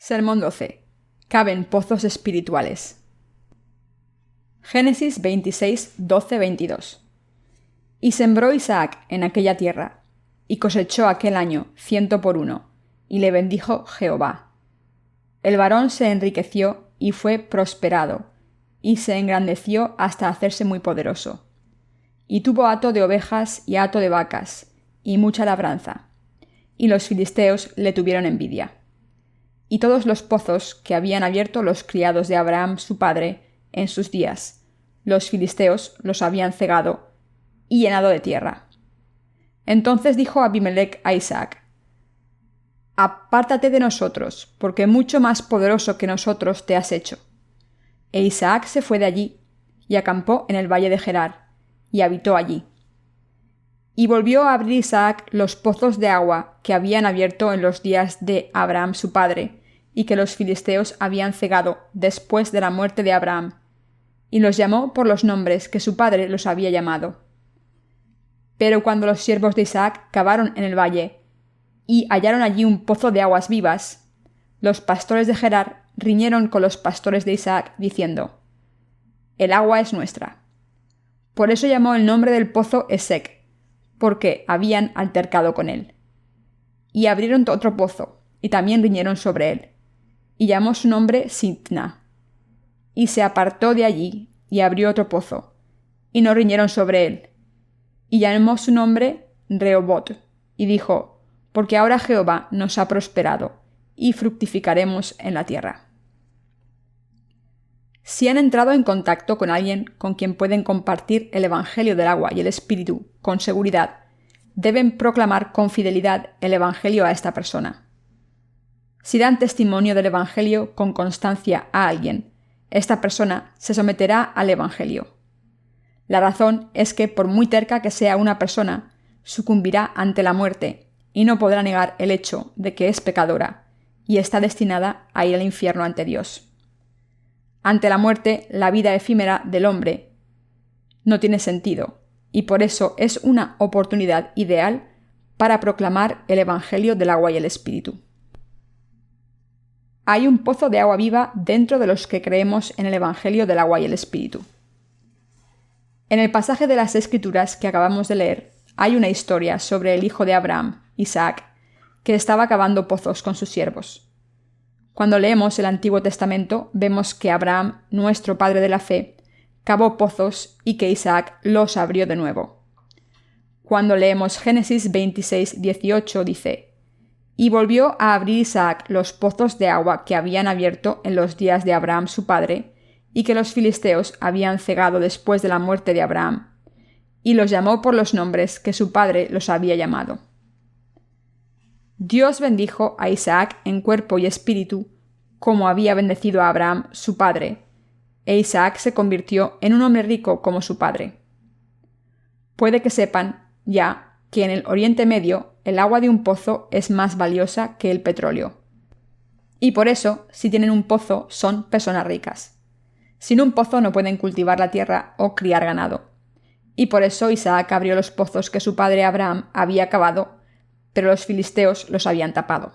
Sermón 12. Caben pozos espirituales. Génesis 26, 12, 22. Y sembró Isaac en aquella tierra, y cosechó aquel año 100 por 1, y le bendijo Jehová. El varón se enriqueció y fue prosperado, y se engrandeció hasta hacerse muy poderoso. Y tuvo hato de ovejas y hato de vacas, y mucha labranza. Y los filisteos le tuvieron envidia. Y todos los pozos que habían abierto los criados de Abraham su padre en sus días, los filisteos los habían cegado y llenado de tierra. Entonces dijo Abimelech a Isaac: Apártate de nosotros, porque mucho más poderoso que nosotros te has hecho. E Isaac se fue de allí, y acampó en el valle de Gerar, y habitó allí. Y volvió a abrir Isaac los pozos de agua que habían abierto en los días de Abraham su padre, y que los filisteos habían cegado después de la muerte de Abraham, y los llamó por los nombres que su padre los había llamado. Pero cuando los siervos de Isaac cavaron en el valle, y hallaron allí un pozo de aguas vivas, los pastores de Gerar riñeron con los pastores de Isaac, diciendo: El agua es nuestra. Por eso llamó el nombre del pozo Esek, porque habían altercado con él. Y abrieron otro pozo, y también riñeron sobre él, y llamó su nombre Sitna. Y se apartó de allí, y abrió otro pozo, y no riñeron sobre él, y llamó su nombre Rehobot, y dijo: Porque ahora Jehová nos ha prosperado, y fructificaremos en la tierra. Si han entrado en contacto con alguien con quien pueden compartir el Evangelio del agua y el Espíritu con seguridad, deben proclamar con fidelidad el Evangelio a esta persona. Si dan testimonio del Evangelio con constancia a alguien, esta persona se someterá al Evangelio. La razón es que, por muy terca que sea una persona, sucumbirá ante la muerte y no podrá negar el hecho de que es pecadora y está destinada a ir al infierno ante Dios. Ante la muerte, la vida efímera del hombre no tiene sentido, y por eso es una oportunidad ideal para proclamar el Evangelio del agua y el Espíritu. Hay un pozo de agua viva dentro de los que creemos en el Evangelio del agua y el Espíritu. En el pasaje de las Escrituras que acabamos de leer, hay una historia sobre el hijo de Abraham, Isaac, que estaba cavando pozos con sus siervos. Cuando leemos el Antiguo Testamento, vemos que Abraham, nuestro padre de la fe, cavó pozos y que Isaac los abrió de nuevo. Cuando leemos Génesis 26, 18, dice: Y volvió a abrir Isaac los pozos de agua que habían abierto en los días de Abraham su padre, y que los filisteos habían cegado después de la muerte de Abraham, y los llamó por los nombres que su padre los había llamado. Dios bendijo a Isaac en cuerpo y espíritu, como había bendecido a Abraham su padre, e Isaac se convirtió en un hombre rico como su padre. Puede que sepan ya que en el Oriente Medio el agua de un pozo es más valiosa que el petróleo. Y por eso, si tienen un pozo, son personas ricas. Sin un pozo no pueden cultivar la tierra o criar ganado. Y por eso Isaac abrió los pozos que su padre Abraham había cavado, pero los filisteos los habían tapado.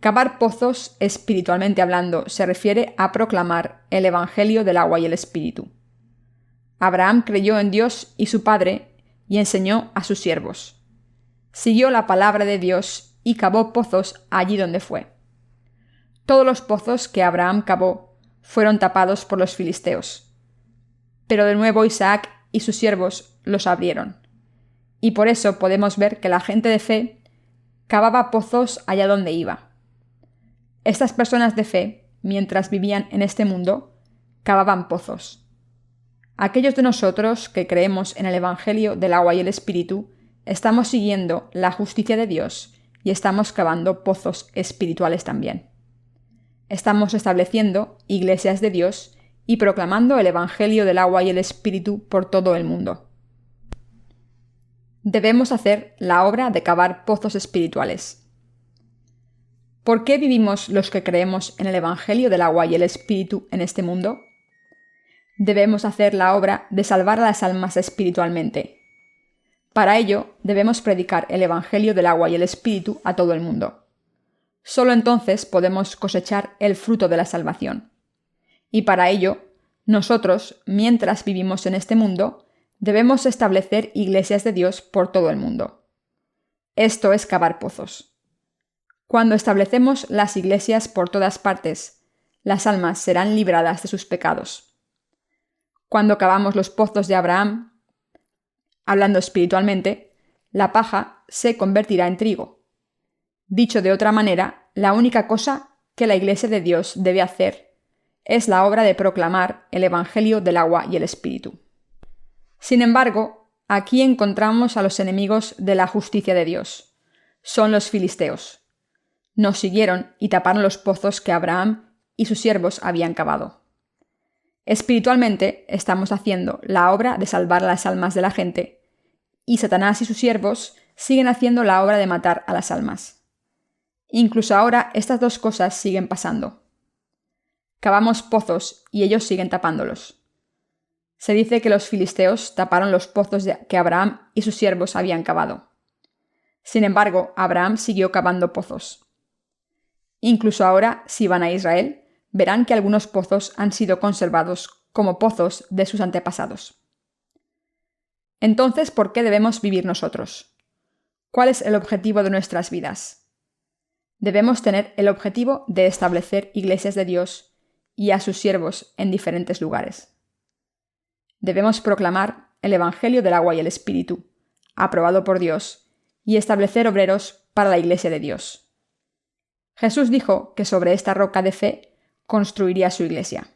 Cavar pozos, espiritualmente hablando, se refiere a proclamar el Evangelio del agua y el Espíritu. Abraham creyó en Dios y su padre y enseñó a sus siervos. Siguió la palabra de Dios y cavó pozos allí donde fue. Todos los pozos que Abraham cavó fueron tapados por los filisteos. Pero de nuevo Isaac y sus siervos los abrieron. Y por eso podemos ver que la gente de fe cavaba pozos allá donde iba. Estas personas de fe, mientras vivían en este mundo, cavaban pozos. Aquellos de nosotros que creemos en el Evangelio del agua y el Espíritu, estamos siguiendo la justicia de Dios y estamos cavando pozos espirituales también. Estamos estableciendo iglesias de Dios y proclamando el Evangelio del agua y el Espíritu por todo el mundo. Debemos hacer la obra de cavar pozos espirituales. ¿Por qué vivimos los que creemos en el Evangelio del agua y el Espíritu en este mundo? Debemos hacer la obra de salvar a las almas espiritualmente. Para ello, debemos predicar el Evangelio del agua y el Espíritu a todo el mundo. Solo entonces podemos cosechar el fruto de la salvación. Y para ello, nosotros, mientras vivimos en este mundo, debemos establecer iglesias de Dios por todo el mundo. Esto es cavar pozos. Cuando establecemos las iglesias por todas partes, las almas serán libradas de sus pecados. Cuando cavamos los pozos de Abraham, hablando espiritualmente, la paja se convertirá en trigo. Dicho de otra manera, la única cosa que la Iglesia de Dios debe hacer es la obra de proclamar el Evangelio del agua y el Espíritu. Sin embargo, aquí encontramos a los enemigos de la justicia de Dios. Son los filisteos. Nos siguieron y taparon los pozos que Abraham y sus siervos habían cavado. Espiritualmente estamos haciendo la obra de salvar las almas de la gente, y Satanás y sus siervos siguen haciendo la obra de matar a las almas. Incluso ahora estas dos cosas siguen pasando. Cavamos pozos y ellos siguen tapándolos. Se dice que los filisteos taparon los pozos que Abraham y sus siervos habían cavado. Sin embargo, Abraham siguió cavando pozos. Incluso ahora, si van a Israel, verán que algunos pozos han sido conservados como pozos de sus antepasados. Entonces, ¿por qué debemos vivir nosotros? ¿Cuál es el objetivo de nuestras vidas? Debemos tener el objetivo de establecer iglesias de Dios y a sus siervos en diferentes lugares. Debemos proclamar el Evangelio del agua y el Espíritu, aprobado por Dios, y establecer obreros para la iglesia de Dios. Jesús dijo que sobre esta roca de fe construiría su iglesia.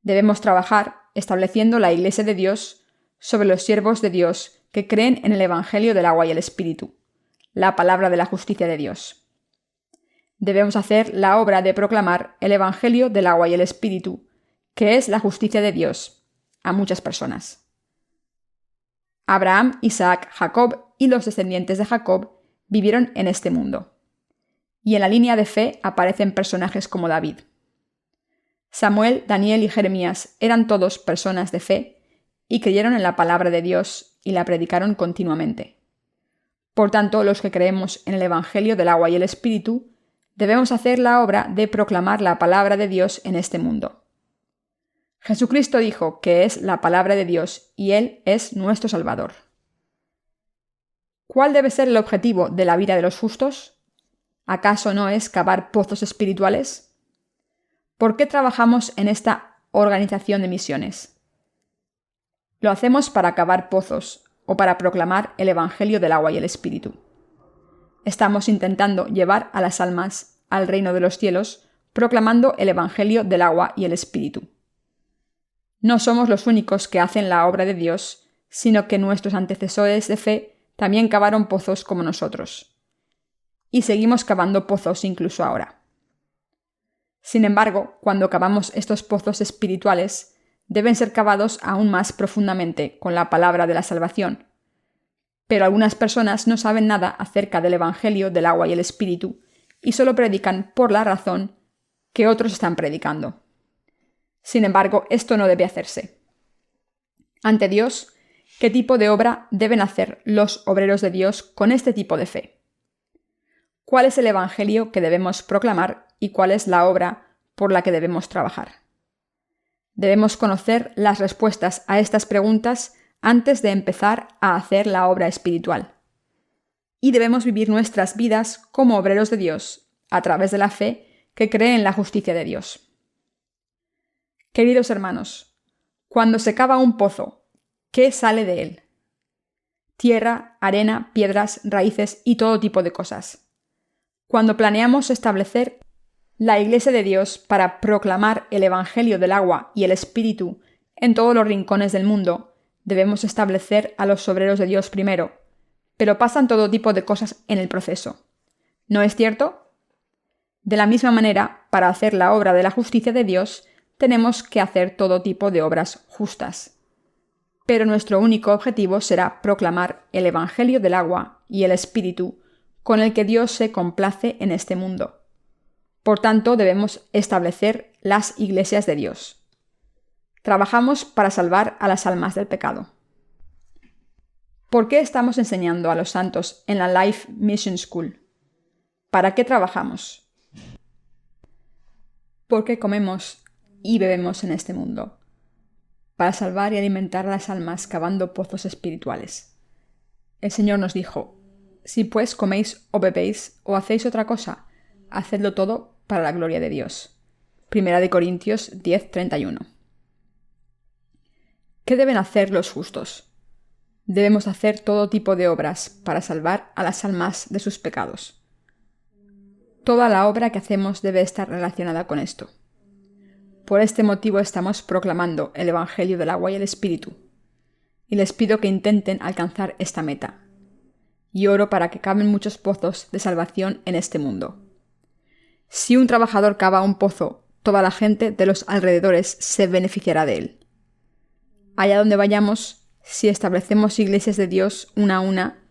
Debemos trabajar estableciendo la iglesia de Dios sobre los siervos de Dios que creen en el Evangelio del agua y el Espíritu, la palabra de la justicia de Dios. Debemos hacer la obra de proclamar el Evangelio del agua y el Espíritu, que es la justicia de Dios, a muchas personas. Abraham, Isaac, Jacob y los descendientes de Jacob vivieron en este mundo. Y en la línea de fe aparecen personajes como David. Samuel, Daniel y Jeremías eran todos personas de fe y creyeron en la palabra de Dios y la predicaron continuamente. Por tanto, los que creemos en el Evangelio del agua y el Espíritu, debemos hacer la obra de proclamar la palabra de Dios en este mundo. Jesucristo dijo que es la palabra de Dios y Él es nuestro Salvador. ¿Cuál debe ser el objetivo de la vida de los justos? ¿Acaso no es cavar pozos espirituales? ¿Por qué trabajamos en esta organización de misiones? Lo hacemos para cavar pozos o para proclamar el Evangelio del agua y el Espíritu. Estamos intentando llevar a las almas al reino de los cielos proclamando el Evangelio del agua y el Espíritu. No somos los únicos que hacen la obra de Dios, sino que nuestros antecesores de fe también cavaron pozos como nosotros. Y seguimos cavando pozos incluso ahora. Sin embargo, cuando cavamos estos pozos espirituales, deben ser cavados aún más profundamente con la palabra de la salvación. Pero algunas personas no saben nada acerca del Evangelio del agua y el Espíritu y solo predican por la razón que otros están predicando. Sin embargo, esto no debe hacerse. Ante Dios, ¿qué tipo de obra deben hacer los obreros de Dios con este tipo de fe? ¿Cuál es el Evangelio que debemos proclamar y cuál es la obra por la que debemos trabajar? Debemos conocer las respuestas a estas preguntas antes de empezar a hacer la obra espiritual. Y debemos vivir nuestras vidas como obreros de Dios, a través de la fe que cree en la justicia de Dios. Queridos hermanos, cuando se cava un pozo, ¿qué sale de él? Tierra, arena, piedras, raíces y todo tipo de cosas. Cuando planeamos establecer la Iglesia de Dios para proclamar el Evangelio del agua y el Espíritu en todos los rincones del mundo, debemos establecer a los obreros de Dios primero, pero pasan todo tipo de cosas en el proceso. ¿No es cierto? De la misma manera, para hacer la obra de la justicia de Dios, tenemos que hacer todo tipo de obras justas. Pero nuestro único objetivo será proclamar el Evangelio del agua y el Espíritu con el que Dios se complace en este mundo. Por tanto, debemos establecer las iglesias de Dios. Trabajamos para salvar a las almas del pecado. ¿Por qué estamos enseñando a los santos en la Life Mission School? ¿Para qué trabajamos? ¿Por qué comemos y bebemos en este mundo? Para salvar y alimentar a las almas cavando pozos espirituales. El Señor nos dijo: si pues coméis o bebéis o hacéis otra cosa, hacedlo todo para la gloria de Dios. 1 Corintios 10:31. ¿Qué deben hacer los justos? Debemos hacer todo tipo de obras para salvar a las almas de sus pecados. Toda la obra que hacemos debe estar relacionada con esto. Por este motivo estamos proclamando el Evangelio del agua y el Espíritu, y les pido que intenten alcanzar esta meta. Y oro para que caben muchos pozos de salvación en este mundo. Si un trabajador cava un pozo, toda la gente de los alrededores se beneficiará de él. Allá donde vayamos, si establecemos iglesias de Dios una a una,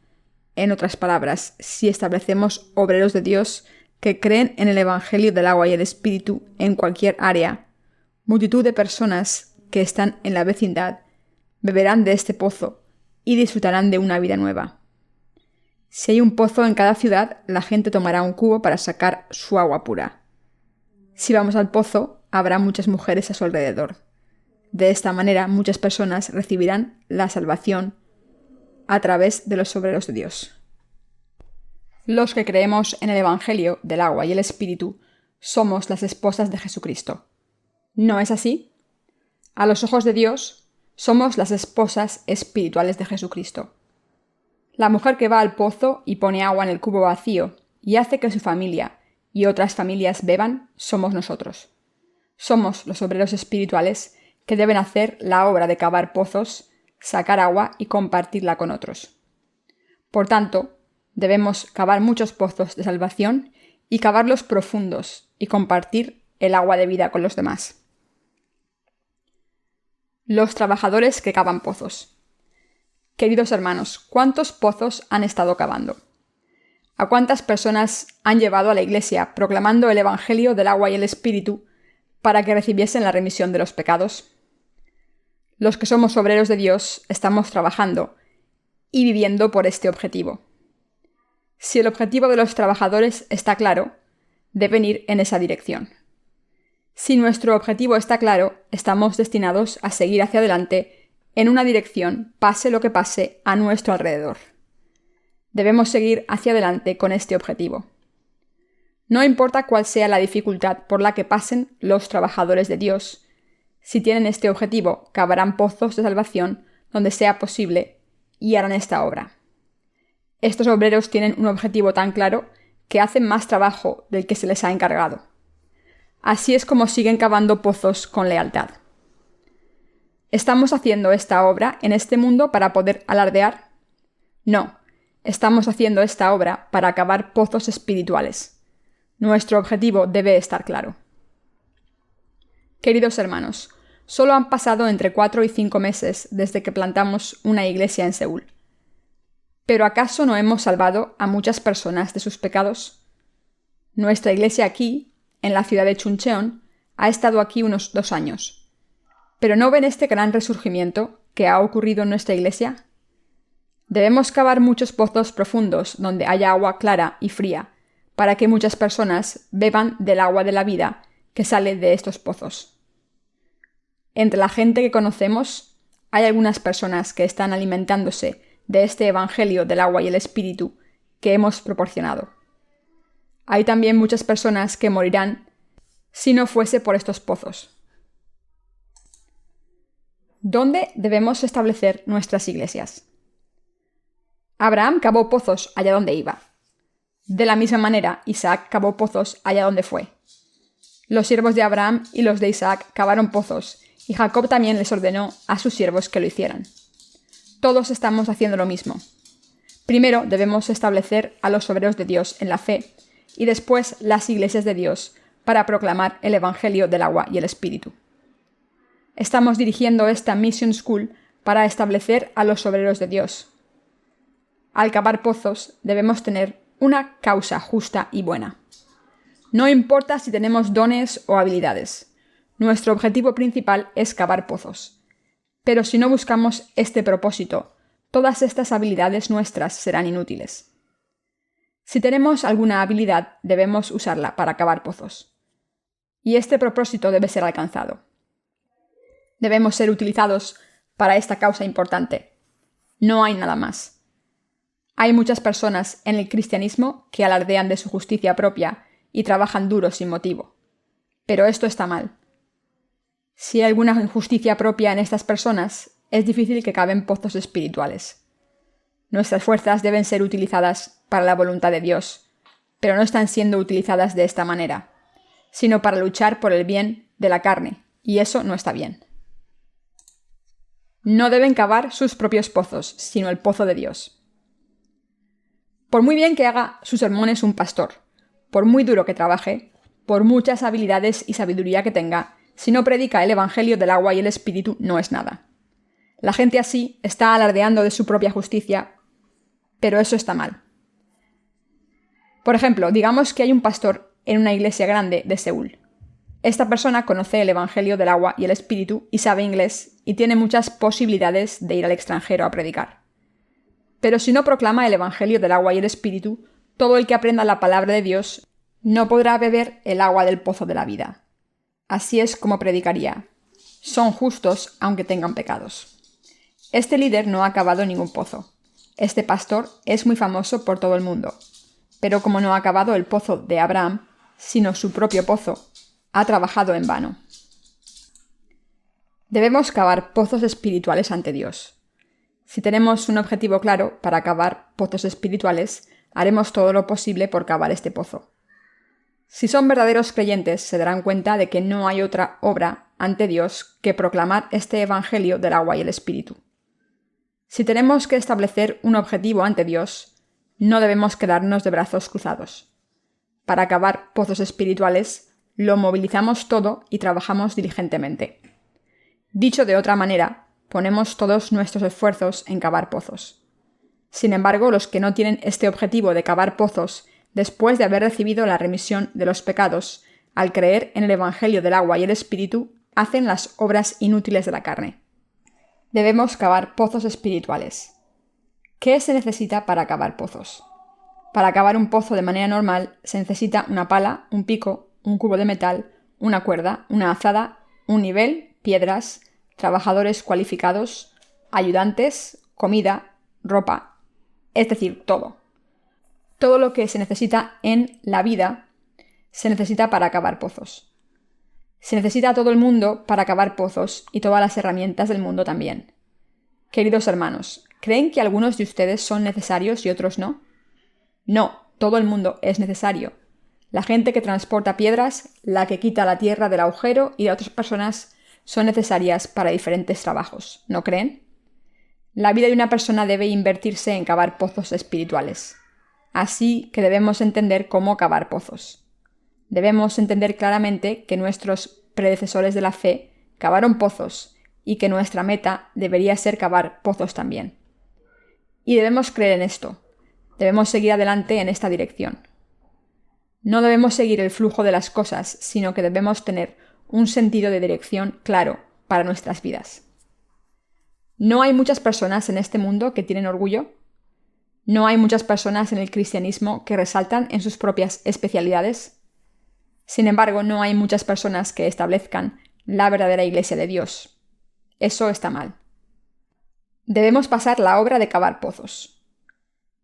en otras palabras, si establecemos obreros de Dios que creen en el Evangelio del agua y el Espíritu en cualquier área, multitud de personas que están en la vecindad beberán de este pozo y disfrutarán de una vida nueva. Si hay un pozo en cada ciudad, la gente tomará un cubo para sacar su agua pura. Si vamos al pozo, habrá muchas mujeres a su alrededor. De esta manera, muchas personas recibirán la salvación a través de los obreros de Dios. Los que creemos en el Evangelio del agua y el Espíritu somos las esposas de Jesucristo. ¿No es así? A los ojos de Dios, somos las esposas espirituales de Jesucristo. La mujer que va al pozo y pone agua en el cubo vacío y hace que su familia y otras familias beban, somos nosotros. Somos los obreros espirituales que deben hacer la obra de cavar pozos, sacar agua y compartirla con otros. Por tanto, debemos cavar muchos pozos de salvación y cavarlos profundos y compartir el agua de vida con los demás. Los trabajadores que cavan pozos. Queridos hermanos, ¿cuántos pozos han estado cavando? ¿A cuántas personas han llevado a la iglesia proclamando el Evangelio del agua y el Espíritu para que recibiesen la remisión de los pecados? Los que somos obreros de Dios estamos trabajando y viviendo por este objetivo. Si el objetivo de los trabajadores está claro, deben ir en esa dirección. Si nuestro objetivo está claro, estamos destinados a seguir hacia adelante en una dirección, pase lo que pase a nuestro alrededor. Debemos seguir hacia adelante con este objetivo. No importa cuál sea la dificultad por la que pasen los trabajadores de Dios, si tienen este objetivo, cavarán pozos de salvación donde sea posible y harán esta obra. Estos obreros tienen un objetivo tan claro que hacen más trabajo del que se les ha encargado. Así es como siguen cavando pozos con lealtad. ¿Estamos haciendo esta obra en este mundo para poder alardear? No, estamos haciendo esta obra para cavar pozos espirituales. Nuestro objetivo debe estar claro. Queridos hermanos, solo han pasado entre 4 y 5 meses desde que plantamos una iglesia en Seúl. ¿Pero acaso no hemos salvado a muchas personas de sus pecados? Nuestra iglesia aquí, en la ciudad de Chuncheon, ha estado aquí unos 2 años. ¿Pero no ven este gran resurgimiento que ha ocurrido en nuestra iglesia? Debemos cavar muchos pozos profundos donde haya agua clara y fría, para que muchas personas beban del agua de la vida que sale de estos pozos. Entre la gente que conocemos, hay algunas personas que están alimentándose de este Evangelio del agua y el Espíritu que hemos proporcionado. Hay también muchas personas que morirán si no fuese por estos pozos. ¿Dónde debemos establecer nuestras iglesias? Abraham cavó pozos allá donde iba. De la misma manera, Isaac cavó pozos allá donde fue. Los siervos de Abraham y los de Isaac cavaron pozos, y Jacob también les ordenó a sus siervos que lo hicieran. Todos estamos haciendo lo mismo. Primero debemos establecer a los obreros de Dios en la fe, y después las iglesias de Dios para proclamar el Evangelio del agua y el Espíritu. Estamos dirigiendo esta Mission School para establecer a los obreros de Dios. Al cavar pozos, debemos tener una causa justa y buena. No importa si tenemos dones o habilidades. Nuestro objetivo principal es cavar pozos. Pero si no buscamos este propósito, todas estas habilidades nuestras serán inútiles. Si tenemos alguna habilidad, debemos usarla para cavar pozos. Y este propósito debe ser alcanzado. Debemos ser utilizados para esta causa importante. No hay nada más. Hay muchas personas en el cristianismo que alardean de su justicia propia y trabajan duro sin motivo. Pero esto está mal. Si hay alguna injusticia propia en estas personas, es difícil que caben pozos espirituales. Nuestras fuerzas deben ser utilizadas para la voluntad de Dios, pero no están siendo utilizadas de esta manera, sino para luchar por el bien de la carne, y eso no está bien. No deben cavar sus propios pozos, sino el pozo de Dios. Por muy bien que haga sus sermones un pastor, por muy duro que trabaje, por muchas habilidades y sabiduría que tenga, si no predica el Evangelio del agua y el Espíritu, no es nada. La gente así está alardeando de su propia justicia, pero eso está mal. Por ejemplo, digamos que hay un pastor en una iglesia grande de Seúl. Esta persona conoce el Evangelio del agua y el Espíritu y sabe inglés y tiene muchas posibilidades de ir al extranjero a predicar. Pero si no proclama el Evangelio del agua y el Espíritu, todo el que aprenda la palabra de Dios no podrá beber el agua del pozo de la vida. Así es como predicaría. Son justos aunque tengan pecados. Este líder no ha cavado ningún pozo. Este pastor es muy famoso por todo el mundo. Pero como no ha cavado el pozo de Abraham, sino su propio pozo, ha trabajado en vano. Debemos cavar pozos espirituales ante Dios. Si tenemos un objetivo claro para cavar pozos espirituales, haremos todo lo posible por cavar este pozo. Si son verdaderos creyentes, se darán cuenta de que no hay otra obra ante Dios que proclamar este Evangelio del agua y el Espíritu. Si tenemos que establecer un objetivo ante Dios, no debemos quedarnos de brazos cruzados. Para cavar pozos espirituales, lo movilizamos todo y trabajamos diligentemente. Dicho de otra manera, ponemos todos nuestros esfuerzos en cavar pozos. Sin embargo, los que no tienen este objetivo de cavar pozos, después de haber recibido la remisión de los pecados, al creer en el Evangelio del agua y el Espíritu, hacen las obras inútiles de la carne. Debemos cavar pozos espirituales. ¿Qué se necesita para cavar pozos? Para cavar un pozo de manera normal se necesita una pala, un pico, un cubo de metal, una cuerda, una azada, un nivel, piedras, trabajadores cualificados, ayudantes, comida, ropa, es decir, todo. Todo lo que se necesita en la vida se necesita para cavar pozos. Se necesita a todo el mundo para cavar pozos y todas las herramientas del mundo también. Queridos hermanos, ¿creen que algunos de ustedes son necesarios y otros no? No, todo el mundo es necesario. La gente que transporta piedras, la que quita la tierra del agujero y otras personas son necesarias para diferentes trabajos, ¿no creen? La vida de una persona debe invertirse en cavar pozos espirituales. Así que debemos entender cómo cavar pozos. Debemos entender claramente que nuestros predecesores de la fe cavaron pozos y que nuestra meta debería ser cavar pozos también. Y debemos creer en esto. Debemos seguir adelante en esta dirección. No debemos seguir el flujo de las cosas, sino que debemos tener un sentido de dirección claro para nuestras vidas. ¿No hay muchas personas en este mundo que tienen orgullo? ¿No hay muchas personas en el cristianismo que resaltan en sus propias especialidades? Sin embargo, no hay muchas personas que establezcan la verdadera iglesia de Dios. Eso está mal. Debemos pasar la obra de cavar pozos.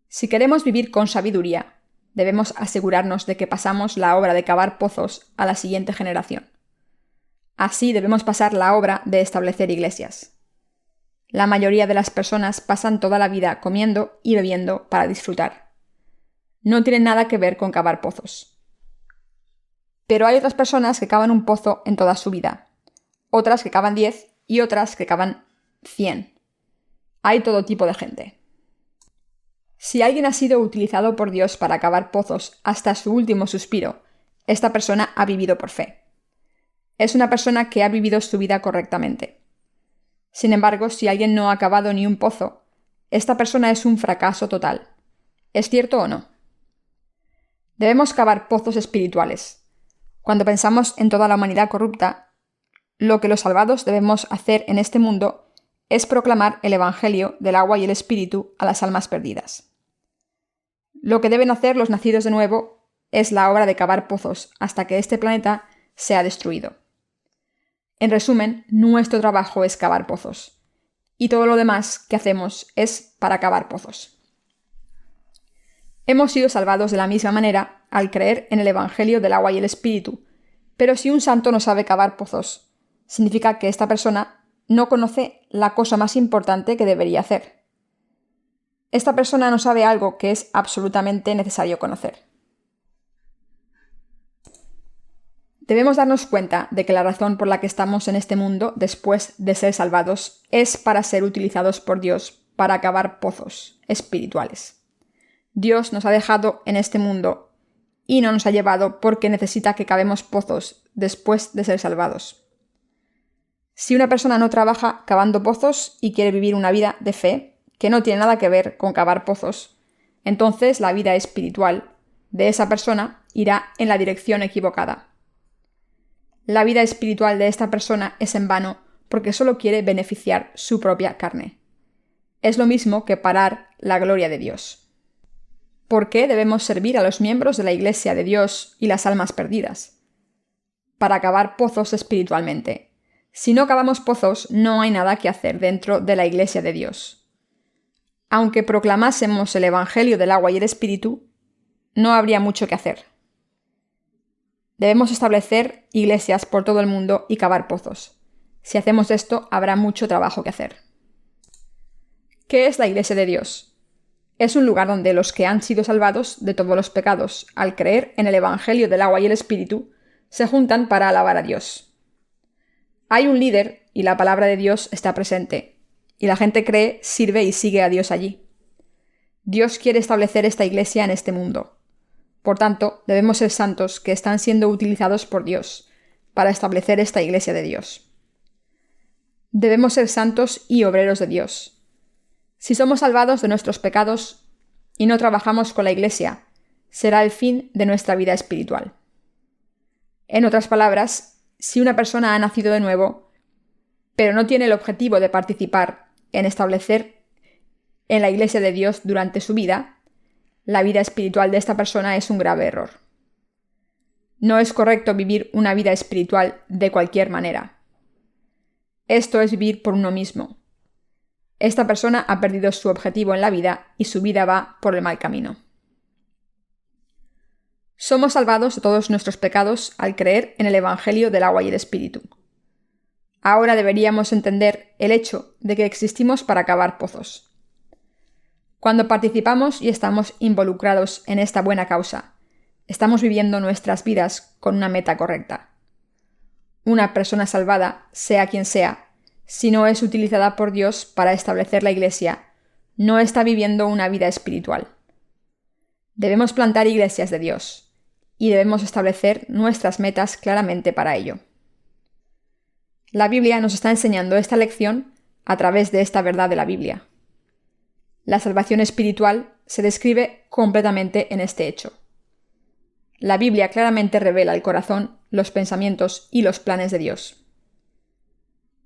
Si queremos vivir con sabiduría, debemos asegurarnos de que pasamos la obra de cavar pozos a la siguiente generación. Así debemos pasar la obra de establecer iglesias. La mayoría de las personas pasan toda la vida comiendo y bebiendo para disfrutar. No tienen nada que ver con cavar pozos. Pero hay otras personas que cavan un pozo en toda su vida, otras que cavan 10 y otras que cavan 100. Hay todo tipo de gente. Si alguien ha sido utilizado por Dios para cavar pozos hasta su último suspiro, esta persona ha vivido por fe. Es una persona que ha vivido su vida correctamente. Sin embargo, si alguien no ha cavado ni un pozo, esta persona es un fracaso total. ¿Es cierto o no? Debemos cavar pozos espirituales. Cuando pensamos en toda la humanidad corrupta, lo que los salvados debemos hacer en este mundo es proclamar el Evangelio del agua y el Espíritu a las almas perdidas. Lo que deben hacer los nacidos de nuevo es la obra de cavar pozos hasta que este planeta sea destruido. En resumen, nuestro trabajo es cavar pozos, y todo lo demás que hacemos es para cavar pozos. Hemos sido salvados de la misma manera al creer en el Evangelio del agua y el Espíritu, pero si un santo no sabe cavar pozos, significa que esta persona no conoce la cosa más importante que debería hacer. Esta persona no sabe algo que es absolutamente necesario conocer. Debemos darnos cuenta de que la razón por la que estamos en este mundo después de ser salvados es para ser utilizados por Dios para cavar pozos espirituales. Dios nos ha dejado en este mundo y no nos ha llevado porque necesita que cavemos pozos después de ser salvados. Si una persona no trabaja cavando pozos y quiere vivir una vida de fe, que no tiene nada que ver con cavar pozos, entonces la vida espiritual de esa persona irá en la dirección equivocada. La vida espiritual de esta persona es en vano porque solo quiere beneficiar su propia carne. Es lo mismo que parar la gloria de Dios. ¿Por qué debemos servir a los miembros de la Iglesia de Dios y las almas perdidas? Para cavar pozos espiritualmente. Si no cavamos pozos, no hay nada que hacer dentro de la Iglesia de Dios. Aunque proclamásemos el Evangelio del agua y el Espíritu, no habría mucho que hacer. Debemos establecer iglesias por todo el mundo y cavar pozos. Si hacemos esto, habrá mucho trabajo que hacer. ¿Qué es la Iglesia de Dios? Es un lugar donde los que han sido salvados de todos los pecados, al creer en el Evangelio del agua y el Espíritu, se juntan para alabar a Dios. Hay un líder y la palabra de Dios está presente, y la gente cree, sirve y sigue a Dios allí. Dios quiere establecer esta iglesia en este mundo. Por tanto, debemos ser santos que están siendo utilizados por Dios para establecer esta iglesia de Dios. Debemos ser santos y obreros de Dios. Si somos salvados de nuestros pecados y no trabajamos con la iglesia, será el fin de nuestra vida espiritual. En otras palabras, si una persona ha nacido de nuevo, pero no tiene el objetivo de participar en establecer en la iglesia de Dios durante su vida, la vida espiritual de esta persona es un grave error. No es correcto vivir una vida espiritual de cualquier manera. Esto es vivir por uno mismo. Esta persona ha perdido su objetivo en la vida y su vida va por el mal camino. Somos salvados de todos nuestros pecados al creer en el Evangelio del agua y el Espíritu. Ahora deberíamos entender el hecho de que existimos para cavar pozos. Cuando participamos y estamos involucrados en esta buena causa, estamos viviendo nuestras vidas con una meta correcta. Una persona salvada, sea quien sea, si no es utilizada por Dios para establecer la iglesia, no está viviendo una vida espiritual. Debemos plantar iglesias de Dios, y debemos establecer nuestras metas claramente para ello. La Biblia nos está enseñando esta lección a través de esta verdad de la Biblia. La salvación espiritual se describe completamente en este hecho. La Biblia claramente revela el corazón, los pensamientos y los planes de Dios.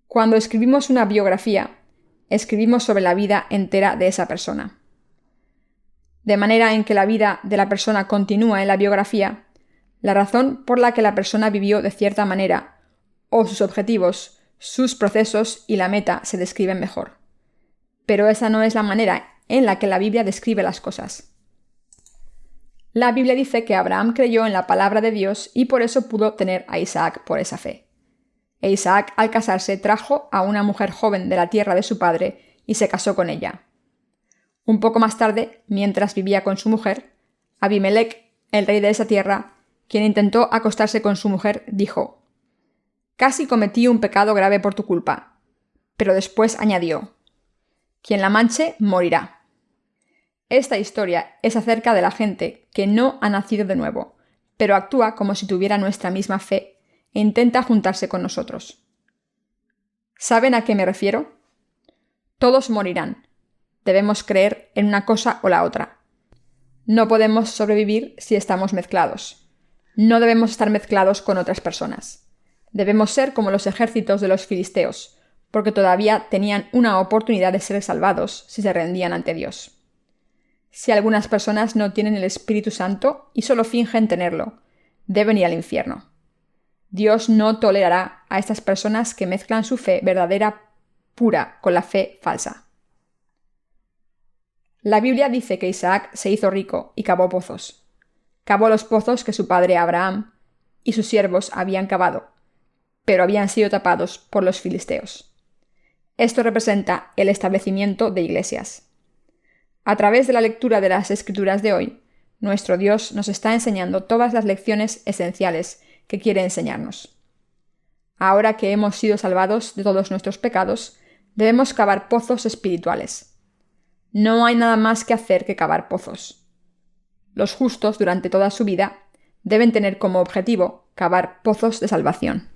Cuando escribimos una biografía, escribimos sobre la vida entera de esa persona. De manera en que la vida de la persona continúa en la biografía, la razón por la que la persona vivió de cierta manera, o sus objetivos, sus procesos y la meta se describen mejor. Pero esa no es la manera en la que la Biblia describe las cosas. La Biblia dice que Abraham creyó en la palabra de Dios y por eso pudo tener a Isaac por esa fe. E Isaac, al casarse, trajo a una mujer joven de la tierra de su padre y se casó con ella. Un poco más tarde, mientras vivía con su mujer, Abimelech, el rey de esa tierra, quien intentó acostarse con su mujer, dijo: «Casi cometí un pecado grave por tu culpa». Pero después añadió: «Quien la manche, morirá». Esta historia es acerca de la gente que no ha nacido de nuevo, pero actúa como si tuviera nuestra misma fe e intenta juntarse con nosotros. ¿Saben a qué me refiero? Todos morirán. Debemos creer en una cosa o la otra. No podemos sobrevivir si estamos mezclados. No debemos estar mezclados con otras personas. Debemos ser como los ejércitos de los filisteos, porque todavía tenían una oportunidad de ser salvados si se rendían ante Dios. Si algunas personas no tienen el Espíritu Santo y solo fingen tenerlo, deben ir al infierno. Dios no tolerará a estas personas que mezclan su fe verdadera pura con la fe falsa. La Biblia dice que Isaac se hizo rico y cavó pozos. Cavó los pozos que su padre Abraham y sus siervos habían cavado, pero habían sido tapados por los filisteos. Esto representa el establecimiento de iglesias. A través de la lectura de las Escrituras de hoy, nuestro Dios nos está enseñando todas las lecciones esenciales que quiere enseñarnos. Ahora que hemos sido salvados de todos nuestros pecados, debemos cavar pozos espirituales. No hay nada más que hacer que cavar pozos. Los justos, durante toda su vida, deben tener como objetivo cavar pozos de salvación.